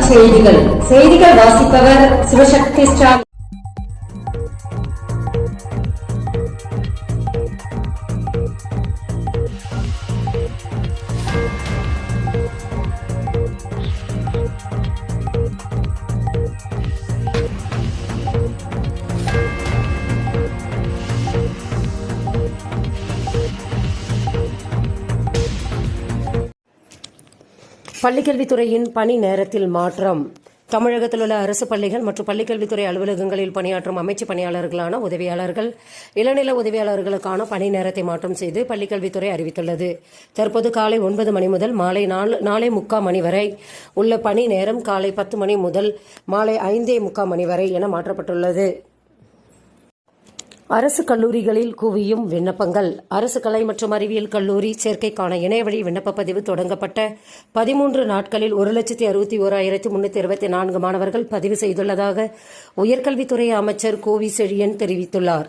செய்திகள் வாசிப்பவர் சிவசக்தி ஸ்டாலின். பள்ளிக்கல்வித்துறையின் பணி நேரத்தில் மாற்றம். தமிழகத்தில் உள்ள அரசு பள்ளிகள் மற்றும் பள்ளிக்கல்வித்துறை அலுவலகங்களில் பணியாற்றும் அமைச்சு பணியாளர்களான உதவியாளர்கள், இளநிலை உதவியாளர்களுக்கான பணி நேரத்தை மாற்றம் செய்து பள்ளிக்கல்வித்துறை அறிவித்துள்ளது. தற்போது காலை 9 மணி முதல் மாலை 4:45 மணி வரை உள்ள பணி நேரம் காலை 10 மணி முதல் மாலை 5:45 மணி வரை என மாற்றப்பட்டுள்ளது. அரசு கல்லூரிகளில் குவியும் விண்ணப்பங்கள். அரசு கலை மற்றும் அறிவியல் கல்லூரி சேர்க்கைக்கான இணையவழி விண்ணப்ப பதிவு தொடங்கப்பட்ட 13 நாட்களில் 1,61,324 மாணவர்கள் பதிவு செய்துள்ளதாக உயர்கல்வித்துறை அமைச்சர் கோவி செழியன் தெரிவித்துள்ளார்.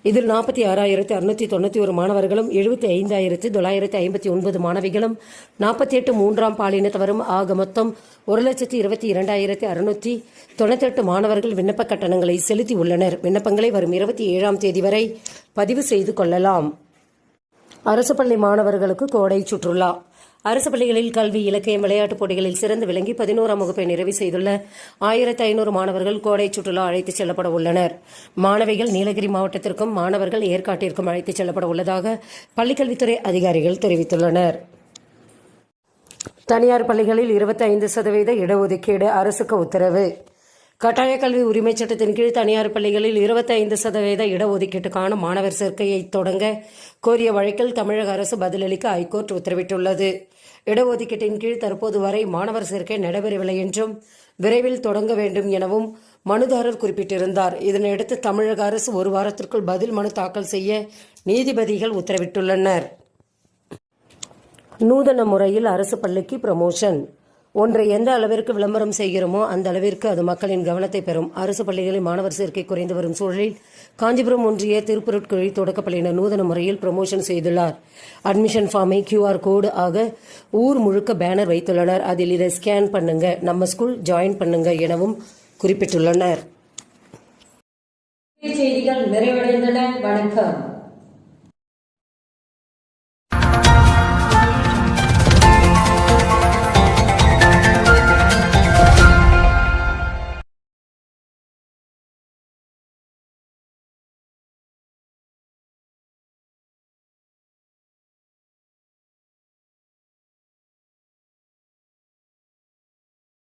இதில் 46,691 மாணவர்களும் 75,959 மாணவிகளும் 48 மூன்றாம் பாலினத்தவரும் ஆக மொத்தம் 1,22,698 மாணவர்கள் விண்ணப்ப கட்டணங்களை செலுத்தியுள்ளனர். விண்ணப்பங்களை வரும் 27ஆம் தேதி வரை பதிவு செய்து கொள்ளலாம். அரசு பள்ளி மாணவர்களுக்கு கோடை சுற்றுலா. அரசு பள்ளிகளில் கல்வி, இலக்கியம், விளையாட்டுப் போட்டிகளில் சிறந்து விளங்கி 11ஆம் வகுப்பை நிறைவு செய்துள்ள 1,500 மாணவர்கள் கோடை சுற்றுலா அழைத்துச் செல்லப்பட உள்ளனர். மாணவிகள் நீலகிரி மாவட்டத்திற்கும், மாணவர்கள் ஏற்காட்டிற்கும் அழைத்துச் செல்லப்பட உள்ளதாக பள்ளிக்கல்வித்துறை அதிகாரிகள் தெரிவித்துள்ளனர். தனியார் பள்ளிகளில் 25% இடஒதுக்கீடு அரசுக்கு உத்தரவு. கட்டாய கல்வி உரிமைச் சட்டத்தின் கீழ் தனியார் பள்ளிகளில் 25% இடஒதுக்கீட்டுக்கான மாணவர் சேர்க்கையை தொடங்க கோரிய வழக்கில் தமிழக அரசு பதிலளிக்க ஐகோர்ட் உத்தரவிட்டுள்ளது. இடஒதுக்கீட்டின் கீழ் தற்போது வரை மாணவர் சேர்க்கை நடைபெறவில்லை என்றும் விரைவில் தொடங்க வேண்டும் எனவும் மனுதாரர் குறிப்பிட்டிருந்தார். இதனையடுத்து தமிழக அரசு ஒரு வாரத்திற்குள் பதில் மனு தாக்கல் செய்ய நீதிபதிகள் உத்தரவிட்டுள்ளனர். நூதன முறையில் அரசு பள்ளிக்கு ப்ரமோஷன். ஒன்றை எந்த அளவிற்கு விளம்பரம் செய்கிறோமோ அந்த அளவிற்கு அது மக்களின் கவனத்தை பெறும். அரசு பள்ளிகளில் மாணவர் சேர்க்கை குறைந்து வரும் சூழலில் காஞ்சிபுரம் ஒன்றிய திருப்பொருட்குழி தொடக்கப்பள்ளியினர் நூதன முறையில் ப்ரமோஷன் செய்துள்ளார். அட்மிஷன் ஃபார்மை QR கோடு ஆக ஊர் முழுக்க பேனர் வைத்துள்ளனர். அதில் இதை ஸ்கேன் பண்ணுங்க, நம்ம ஸ்கூல் ஜாயின் பண்ணுங்க எனவும் குறிப்பிட்டுள்ளனர். செய்திகள் நிறைவடைந்தன. வணக்கம்.